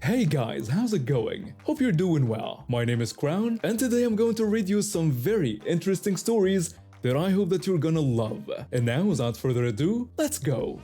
Hey guys, how's it going? Hope you're doing well. My name is Crown, and today I'm going to read you some very interesting stories that I hope that you're gonna love. And now, without further ado, let's go!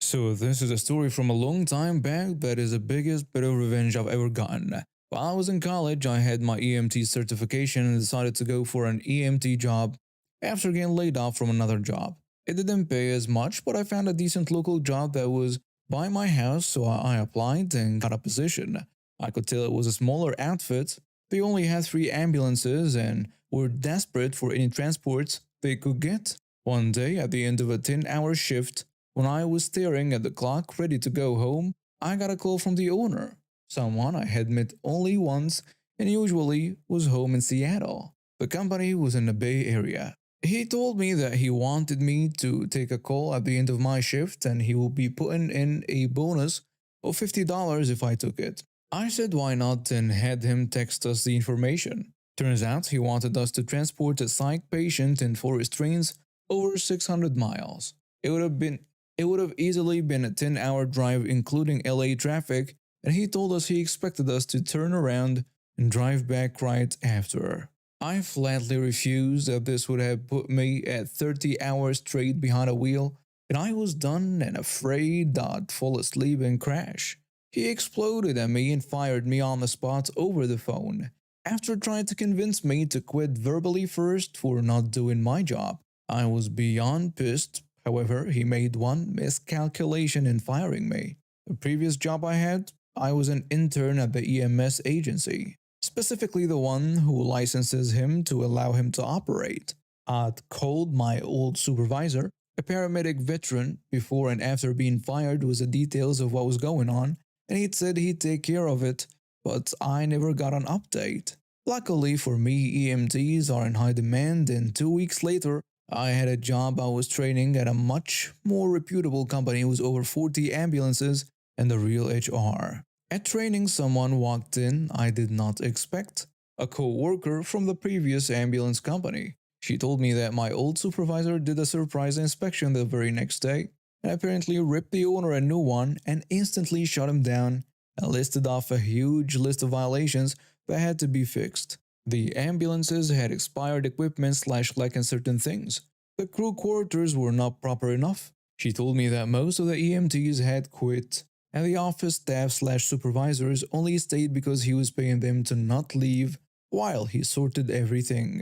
So this is a story from a long time back that is the biggest bit of revenge I've ever gotten. While I was in college, I had my EMT certification and decided to go for an EMT job after getting laid off from another job. It didn't pay as much, but I found a decent local job that was by my house, so I applied and got a position. I could tell it was a smaller outfit. They only had 3 ambulances and were desperate for any transports they could get. One day, at the end of a 10-hour shift, when I was staring at the clock ready to go home, I got a call from the owner, someone I had met only once and usually was home in Seattle. The company was in the Bay Area. He told me that he wanted me to take a call at the end of my shift and he will be putting in a bonus of $50 if I took it. I said why not and had him text us the information. Turns out he wanted us to transport a psych patient in forest trains over 600 miles. It would have easily been a 10-hour drive including LA traffic, and he told us he expected us to turn around and drive back right after. I flatly refused, that this would have put me at 30 hours straight behind a wheel, and I was done and afraid I'd fall asleep and crash. He exploded at me and fired me on the spot over the phone, after trying to convince me to quit verbally first for not doing my job. I was beyond pissed. However, he made one miscalculation in firing me. The previous job I had, I was an intern at the EMS agency, specifically the one who licenses him to allow him to operate. I'd called my old supervisor, a paramedic veteran, before and after being fired with the details of what was going on, and he'd said he'd take care of it, but I never got an update. Luckily for me, EMTs are in high demand, and 2 weeks later, I had a job. I was training at a much more reputable company with over 40 ambulances and the real HR. At training, someone walked in I did not expect, a co-worker from the previous ambulance company. She told me that my old supervisor did a surprise inspection the very next day and apparently ripped the owner a new one and instantly shut him down and listed off a huge list of violations that had to be fixed. The ambulances had expired equipment / lacking certain things. The crew quarters were not proper enough. She told me that most of the EMTs had quit, and the office staff / supervisors only stayed because he was paying them to not leave while he sorted everything.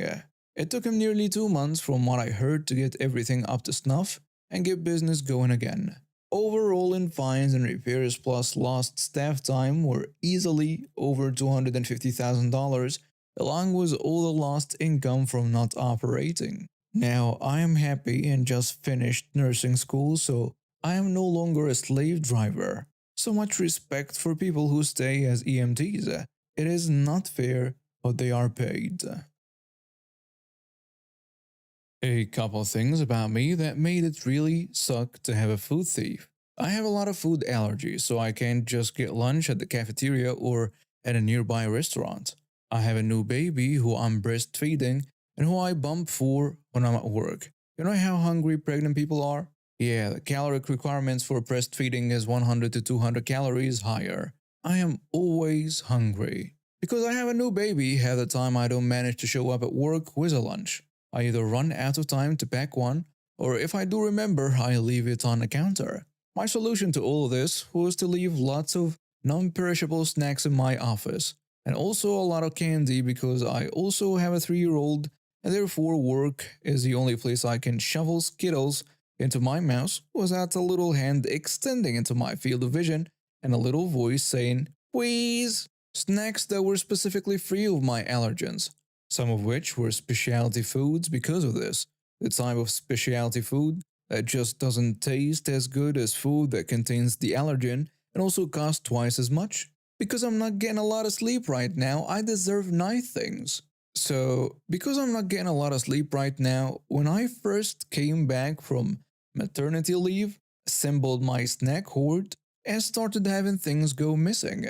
It took him nearly 2 months from what I heard to get everything up to snuff and get business going again. Overall in fines and repairs plus lost staff time were easily over $250,000, along with all the lost income from not operating. Now I am happy and just finished nursing school, so I am no longer a slave driver. So much respect for people who stay as EMTs. It is not fair, but they are paid. A couple things about me that made it really suck to have a food thief. I have a lot of food allergies, so I can't just get lunch at the cafeteria or at a nearby restaurant. I have a new baby who I'm breastfeeding and who I bump for when I'm at work. You know how hungry pregnant people are? Yeah, the caloric requirements for breastfeeding is 100 to 200 calories higher. I am always hungry. Because I have a new baby, half the time I don't manage to show up at work with a lunch. I either run out of time to pack one, or if I do remember, I leave it on the counter. My solution to all of this was to leave lots of non-perishable snacks in my office, and also a lot of candy because I also have a 3-year-old, and therefore work is the only place I can shovel Skittles into my mouth without a little hand extending into my field of vision and a little voice saying, "Please!" Snacks that were specifically free of my allergens, some of which were specialty foods because of this, the type of specialty food that just doesn't taste as good as food that contains the allergen and also costs twice as much. Because I'm not getting a lot of sleep right now, I deserve nice things. So, because I'm not getting a lot of sleep right now, when I first came back from maternity leave, assembled my snack hoard, and started having things go missing,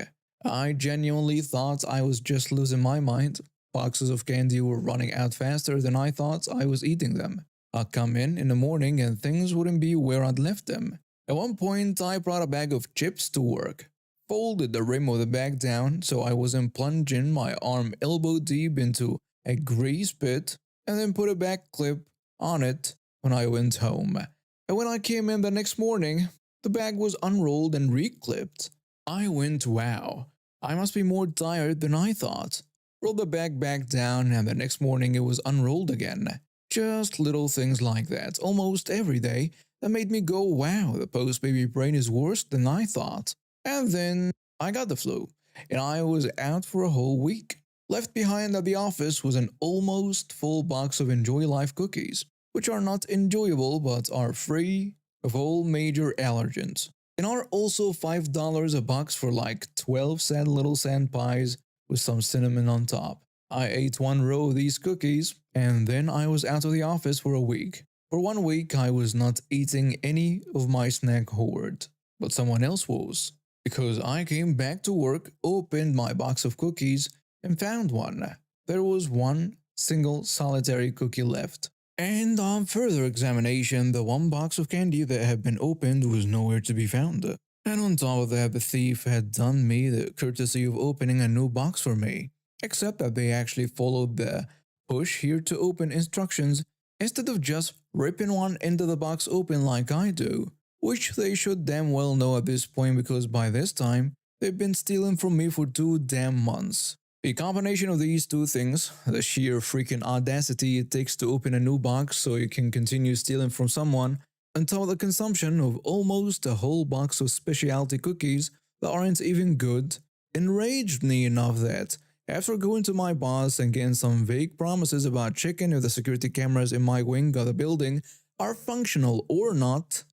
I genuinely thought I was just losing my mind. Boxes of candy were running out faster than I thought I was eating them. I'd come in the morning and things wouldn't be where I'd left them. At one point, I brought a bag of chips to work, folded the rim of the bag down so I wasn't plunging my arm elbow deep into a grease pit, and then put a back clip on it when I went home. And when I came in the next morning, the bag was unrolled and reclipped. I went, wow, I must be more tired than I thought. Rolled the bag back down, and the next morning it was unrolled again. Just little things like that, almost every day, that made me go, wow, the post baby brain is worse than I thought. And then I got the flu, and I was out for a whole week. Left behind at the office was an almost full box of Enjoy Life cookies, which are not enjoyable but are free of all major allergens, and are also $5 a box for like 12 cent little sand pies with some cinnamon on top. I ate one row of these cookies, and then I was out of the office for a week. For 1 week, I was not eating any of my snack hoard, but someone else was. Because I came back to work, opened my box of cookies, and found one. There was one single solitary cookie left. And on further examination, the one box of candy that had been opened was nowhere to be found. And on top of that, the thief had done me the courtesy of opening a new box for me, except that they actually followed the push here to open instructions instead of just ripping one end of the box open like I do, which they should damn well know at this point because by this time, they've been stealing from me for 2 damn months. The combination of these two things, the sheer freaking audacity it takes to open a new box so you can continue stealing from someone, until the consumption of almost a whole box of specialty cookies that aren't even good, enraged me enough that, after going to my boss and getting some vague promises about checking if the security cameras in my wing of the building are functional or not,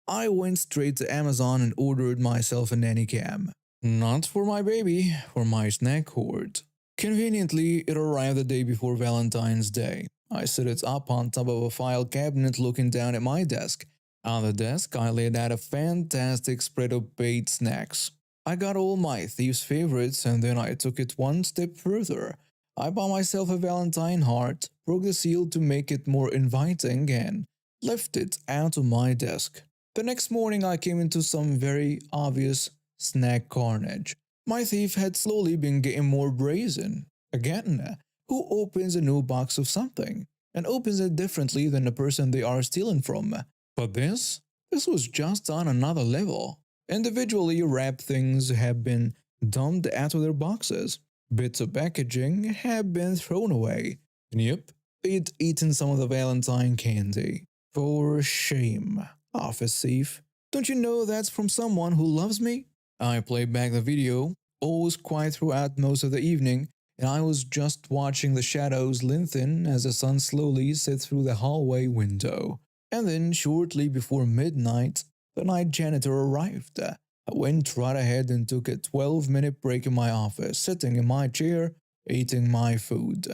I went straight to Amazon and ordered myself a nanny cam. Not for my baby, for my snack hoard. Conveniently, it arrived the day before Valentine's Day. I set it up on top of a file cabinet looking down at my desk. On the desk, I laid out a fantastic spread of baked snacks. I got all my thief's favorites and then I took it one step further. I bought myself a Valentine heart, broke the seal to make it more inviting, and left it out of my desk. The next morning, I came into some very obvious snack carnage. My thief had slowly been getting more brazen. Again, who opens a new box of something and opens it differently than the person they are stealing from? But this was just on another level. Individually wrapped things have been dumped out of their boxes. Bits of packaging have been thrown away. And yep, they'd eaten some of the Valentine candy. For shame, office thief. Don't you know that's from someone who loves me? I played back the video. All was quiet throughout most of the evening, and I was just watching the shadows lengthen as the sun slowly set through the hallway window. And then, shortly before midnight, the night janitor arrived. I went right ahead and took a 12-minute break in my office, sitting in my chair, eating my food.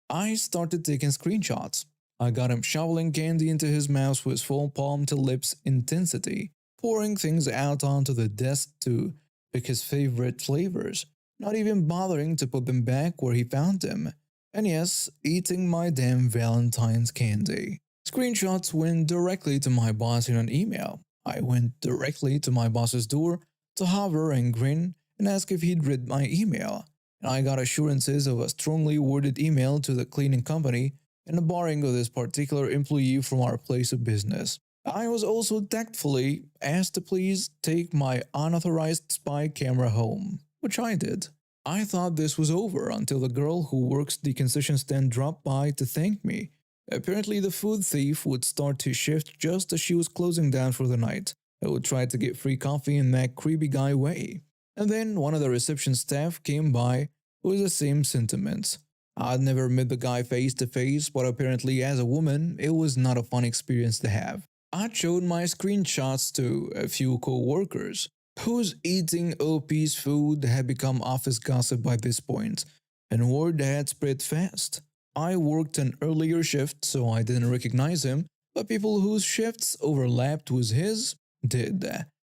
I started taking screenshots. I got him shoveling candy into his mouth with full palm to lips intensity, pouring things out onto the desk to pick his favorite flavors, not even bothering to put them back where he found them. And yes, eating my damn Valentine's candy. Screenshots went directly to my boss in an email. I went directly to my boss's door to hover and grin and ask if he'd read my email. And I got assurances of a strongly worded email to the cleaning company and the barring of this particular employee from our place of business. I was also tactfully asked to please take my unauthorized spy camera home, which I did. I thought this was over until the girl who works the concession stand dropped by to thank me. Apparently the food thief would start his shift just as she was closing down for the night. I would try to get free coffee in that creepy guy way. And then one of the reception staff came by with the same sentiments. I'd never met the guy face to face, but apparently as a woman, it was not a fun experience to have. I showed my screenshots to a few co-workers, whose eating OP's food had become office gossip by this point, and word had spread fast. I worked an earlier shift, so I didn't recognize him, but people whose shifts overlapped with his did.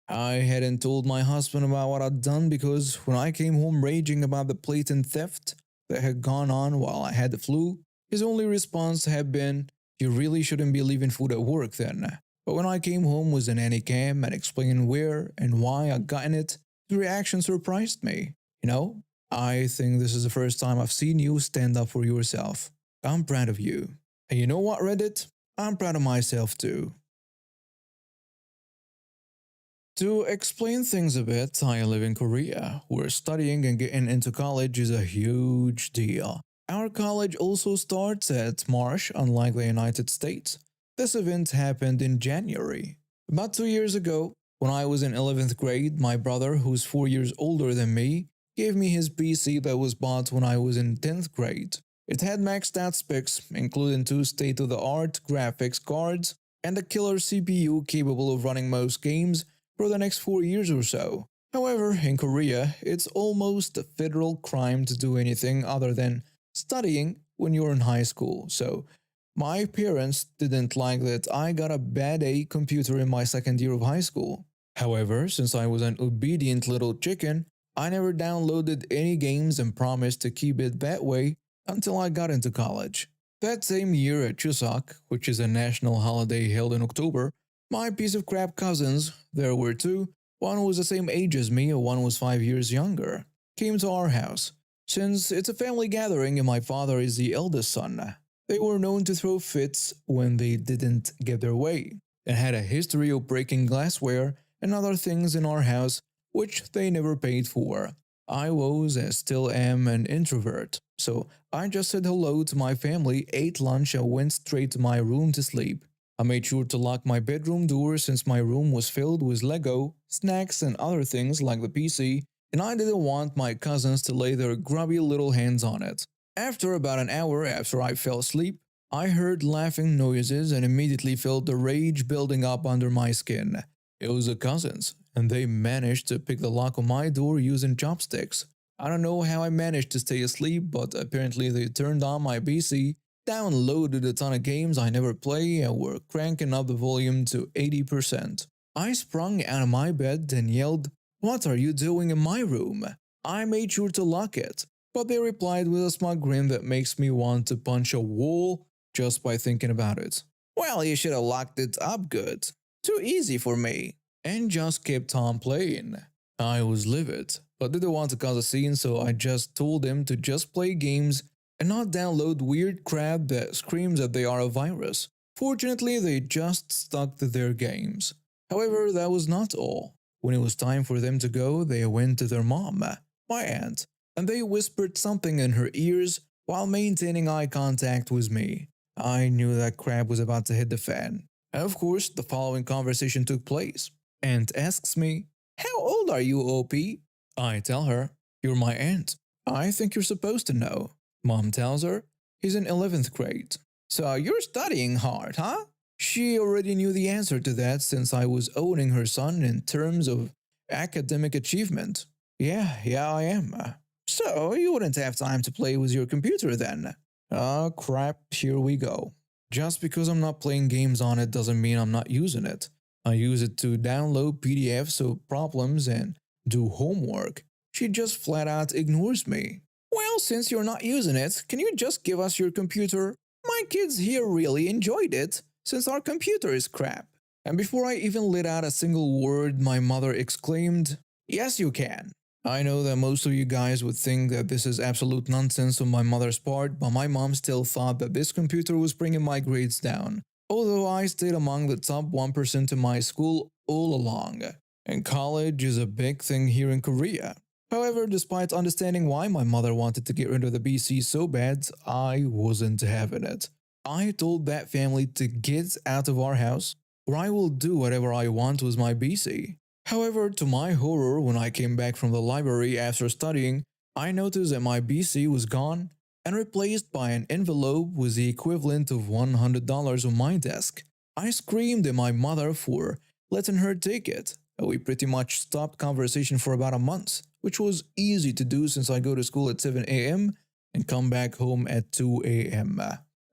I hadn't told my husband about what I'd done because when I came home raging about the blatant theft that had gone on while I had the flu, his only response had been, "You really shouldn't be leaving food at work then." But when I came home with an nanny cam and explained where and why I got in it, the reaction surprised me. You know, I think this is the first time I've seen you stand up for yourself. I'm proud of you. And you know what, Reddit? I'm proud of myself too. To explain things a bit, I live in Korea, where studying and getting into college is a huge deal. Our college also starts at March, unlike the United States. This event happened in January. About 2 years ago, when I was in 11th grade, my brother, who's 4 years older than me, gave me his PC that was bought when I was in 10th grade. It had maxed out specs, including two state of the art graphics cards and a killer CPU capable of running most games for the next 4 years or so. However, in Korea, it's almost a federal crime to do anything other than studying when you're in high school. So, my parents didn't like that I got a bad A computer in my second year of high school. However, since I was an obedient little chicken, I never downloaded any games and promised to keep it that way until I got into college. That same year at Chuseok, which is a national holiday held in October, my piece of crap cousins, there were two, one was the same age as me and one was 5 years younger, came to our house. Since it's a family gathering and my father is the eldest son, they were known to throw fits when they didn't get their way, and had a history of breaking glassware and other things in our house which they never paid for. I was and still am an introvert, so I just said hello to my family, ate lunch, and went straight to my room to sleep. I made sure to lock my bedroom door since my room was filled with Lego, snacks, and other things like the PC, and I didn't want my cousins to lay their grubby little hands on it. After about an hour after I fell asleep, I heard laughing noises and immediately felt the rage building up under my skin. It was the cousins, and they managed to pick the lock on my door using chopsticks. I don't know how I managed to stay asleep, but apparently they turned on my PC, downloaded a ton of games I never play, and were cranking up the volume to 80%. I sprung out of my bed and yelled, "What are you doing in my room?" I made sure to lock it, but they replied with a smug grin that makes me want to punch a wall just by thinking about it. "Well, you should have locked it up good. Too easy for me." And just kept on playing. I was livid, but didn't want to cause a scene, so I just told them to just play games and not download weird crap that screams that they are a virus. Fortunately, they just stuck to their games. However, that was not all. When it was time for them to go, they went to their mom, my aunt, and they whispered something in her ears while maintaining eye contact with me. I knew that crap was about to hit the fan. Of course, the following conversation took place. Aunt asks me, "How old are you, OP?" I tell her, "You're my aunt. I think you're supposed to know." Mom tells her, "He's in 11th grade." "So you're studying hard, huh?" She already knew the answer to that since I was owning her son in terms of academic achievement. Yeah, I am. "So you wouldn't have time to play with your computer then?" Ah, crap, here we go. Just because I'm not playing games on it doesn't mean I'm not using it. I use it to download PDFs of problems and do homework. She just flat out ignores me. "Well, since you're not using it, can you just give us your computer? My kids here really enjoyed it, since our computer is crap." And before I even let out a single word, my mother exclaimed, "Yes, you can." I know that most of you guys would think that this is absolute nonsense on my mother's part, but my mom still thought that this computer was bringing my grades down. Although I stayed among the top 1% in my school all along. And college is a big thing here in Korea. However, despite understanding why my mother wanted to get rid of the BC so bad, I wasn't having it. I told that family to get out of our house, or I will do whatever I want with my BC. However, to my horror, when I came back from the library after studying, I noticed that my BC was gone and replaced by an envelope with the equivalent of $100 on my desk. I screamed at my mother for letting her take it. We pretty much stopped conversation for about a month, which was easy to do since I go to school at 7 a.m. and come back home at 2 a.m.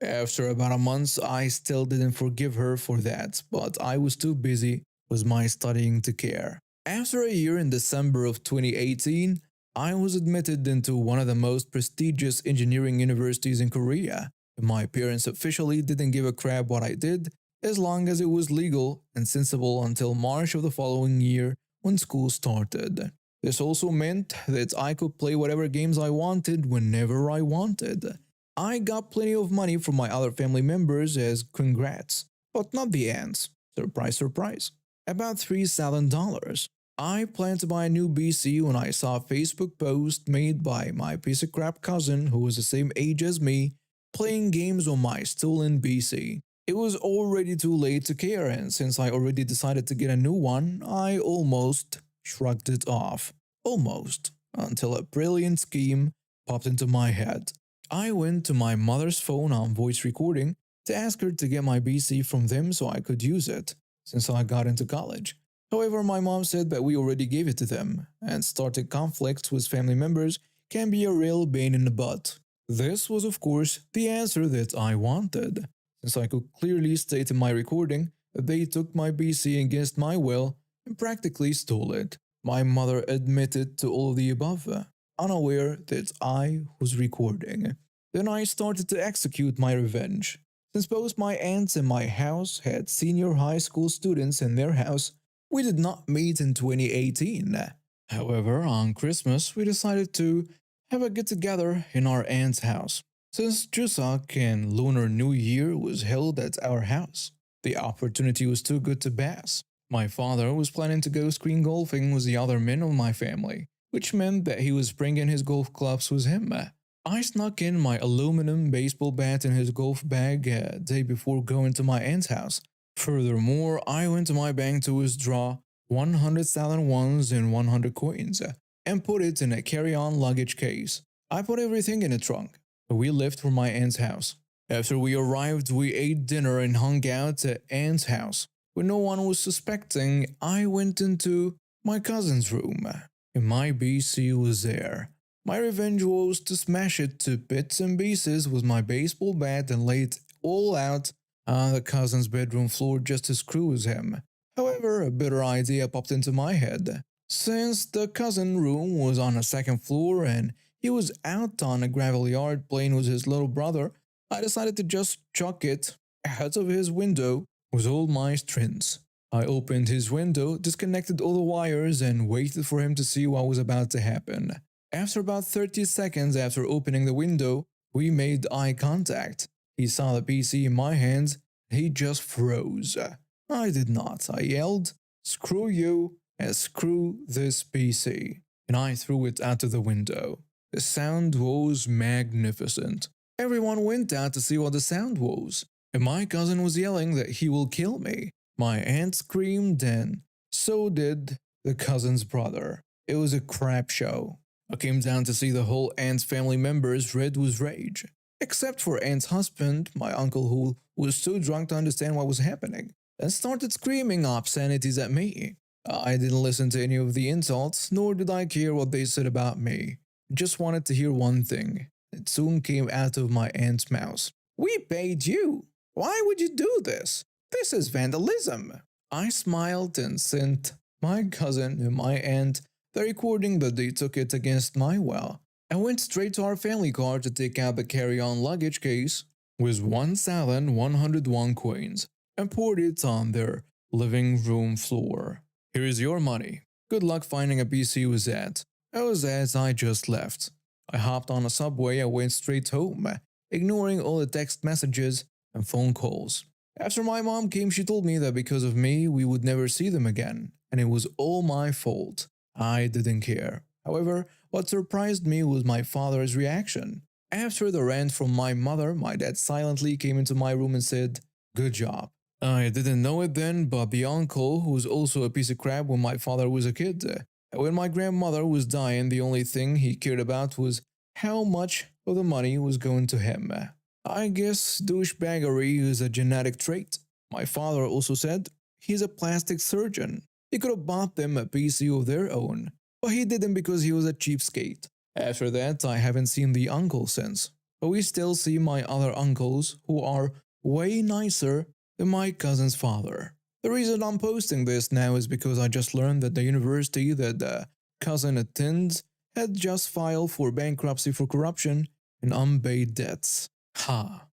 After about a month, I still didn't forgive her for that, but I was too busy with my studying to care. After a year in December of 2018, I was admitted into one of the most prestigious engineering universities in Korea. My parents officially didn't give a crap what I did, as long as it was legal and sensible until March of the following year when school started. This also meant that I could play whatever games I wanted whenever I wanted. I got plenty of money from my other family members as congrats, but not the aunts. Surprise, surprise. About $3,000. I planned to buy a new BC when I saw a Facebook post made by my piece of crap cousin who was the same age as me playing games on my stolen BC. It was already too late to care, and since I already decided to get a new one, I almost shrugged it off. Almost. Until a brilliant scheme popped into my head. I went to my mother's phone on voice recording to ask her to get my BC from them so I could use it, since I got into college. However, my mom said that we already gave it to them, and starting conflicts with family members can be a real pain in the butt. This was, of course, the answer that I wanted, since I could clearly state in my recording that they took my BC against my will and practically stole it. My mother admitted to all of the above, unaware that I was recording. Then I started to execute my revenge. Since both my aunts and my house had senior high school students in their house, we did not meet in 2018. However, on Christmas, we decided to have a get together in our aunt's house. Since Chuseok and Lunar New Year was held at our house, the opportunity was too good to pass. My father was planning to go screen golfing with the other men of my family, which meant that he was bringing his golf clubs with him. I snuck in my aluminum baseball bat in his golf bag a day before going to my aunt's house. Furthermore, I went to my bank to withdraw 100,000 ones and 100 coins and put it in a carry-on luggage case. I put everything in a trunk. We left for my aunt's house. After we arrived, we ate dinner and hung out at aunt's house. When no one was suspecting, I went into my cousin's room, and my BC was there. My revenge was to smash it to bits and pieces with my baseball bat and lay it all out on the cousin's bedroom floor just to screw with him. However, a better idea popped into my head. Since the cousin room was on the second floor and he was out on a gravel yard playing with his little brother, I decided to just chuck it out of his window with all my strength. I opened his window, disconnected all the wires, and waited for him to see what was about to happen. After about 30 seconds after opening the window, we made eye contact. He saw the PC in my hands. He just froze. I did not. I yelled, "Screw you and screw this PC." And I threw it out of the window. The sound was magnificent. Everyone went out to see what the sound was, and my cousin was yelling that he will kill me. My aunt screamed, and so did the cousin's brother. It was a crap show. I came down to see the whole aunt's family members red with rage, except for aunt's husband, my uncle, who was too drunk to understand what was happening, and started screaming obscenities at me. I didn't listen to any of the insults, nor did I care what they said about me. Just wanted to hear one thing. It soon came out of my aunt's mouth. "We paid you. Why would you do this? This is vandalism." I smiled and sent my cousin and my aunt the recording that they took it against my will. I went straight to our family car to take out the carry-on luggage case with 1,101 coins and poured it on their living room floor. "Here is your money. Good luck finding a PC with that." That was as I just left. I hopped on a subway and went straight home, ignoring all the text messages and phone calls. After my mom came, she told me that because of me, we would never see them again, and it was all my fault. I didn't care. However, what surprised me was my father's reaction. After the rant from my mother, my dad silently came into my room and said, "Good job." I didn't know it then, but the uncle, who was also a piece of crap when my father was a kid, when my grandmother was dying, the only thing he cared about was how much of the money was going to him. I guess douchebaggery is a genetic trait. My father also said he's a plastic surgeon. He could have bought them a PC of their own, but he didn't because he was a cheapskate. After that, I haven't seen the uncle since, but we still see my other uncles who are way nicer than my cousin's father. The reason I'm posting this now is because I just learned that the university that the cousin attends had just filed for bankruptcy for corruption and unpaid debts. Ha.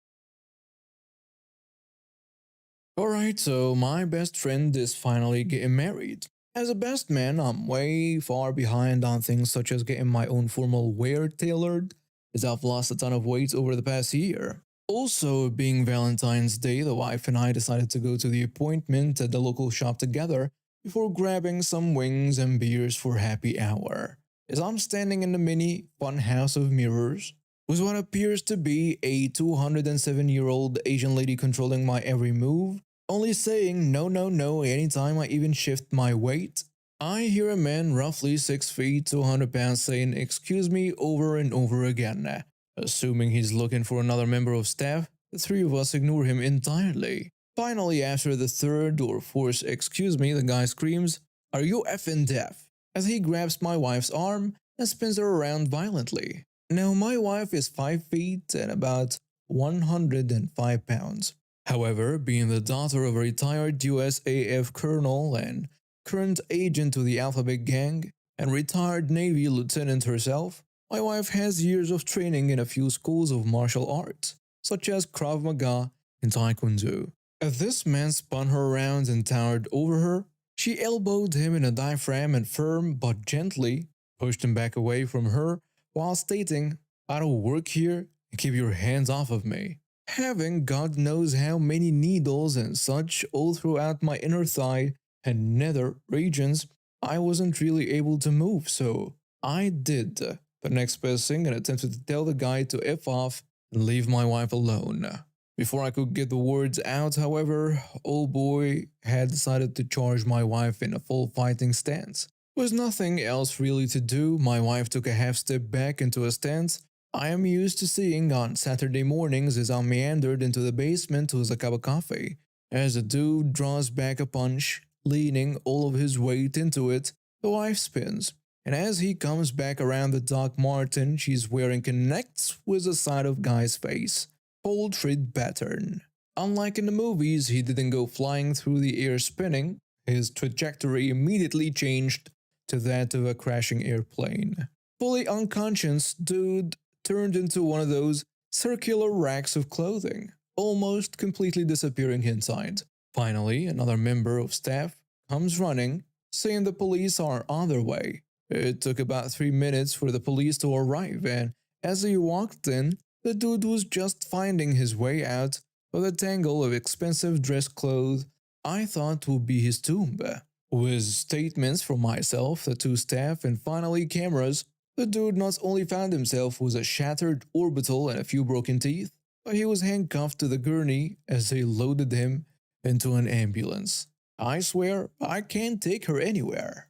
Alright, so my best friend is finally getting married. As a best man, I'm way far behind on things such as getting my own formal wear tailored, as I've lost a ton of weight over the past year. Also, being Valentine's Day, the wife and I decided to go to the appointment at the local shop together before grabbing some wings and beers for happy hour. As I'm standing in the mini fun house of mirrors, with what appears to be a 207-year-old Asian lady controlling my every move, only saying no, no, no anytime I even shift my weight, I hear a man roughly 6 feet, 200 pounds saying, "Excuse me," over and over again. Assuming he's looking for another member of staff, the three of us ignore him entirely. Finally, after the third or fourth "excuse me," the guy screams, "Are you effing deaf?" as he grabs my wife's arm and spins her around violently. Now, my wife is 5 feet and about 105 pounds. However, being the daughter of a retired USAF colonel and current agent to the Alphabet Gang and retired Navy lieutenant herself, my wife has years of training in a few schools of martial arts, such as Krav Maga and Taekwondo. As this man spun her around and towered over her, she elbowed him in a diaphragm and firm but gently pushed him back away from her while stating, "I don't work here and keep your hands off of me." Having God knows how many needles and such all throughout my inner thigh and nether regions, I wasn't really able to move, so I did the next best thing and attempted to tell the guy to F off and leave my wife alone. Before I could get the words out, however, old boy had decided to charge my wife in a full fighting stance. With nothing else really to do, my wife took a half step back into a stance I am used to seeing on Saturday mornings as I meandered into the basement with a cup of coffee. As the dude draws back a punch, leaning all of his weight into it, the wife spins, and as he comes back around the Doc Marten she's wearing connects with the side of Guy's face. Poultry pattern. Unlike in the movies, he didn't go flying through the air spinning, his trajectory immediately changed to that of a crashing airplane. Fully unconscious, dude turned into one of those circular racks of clothing, almost completely disappearing inside. Finally, another member of staff comes running, saying the police are on their way. It took about 3 minutes for the police to arrive, and as he walked in, the dude was just finding his way out of the tangle of expensive dress clothes I thought would be his tomb. With statements from myself, the two staff, and finally cameras, the dude not only found himself with a shattered orbital and a few broken teeth, but he was handcuffed to the gurney as they loaded him into an ambulance. I swear, I can't take her anywhere.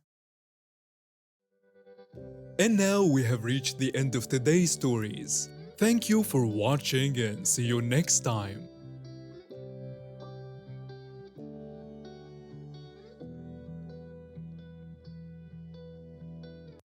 And now we have reached the end of today's stories. Thank you for watching and see you next time.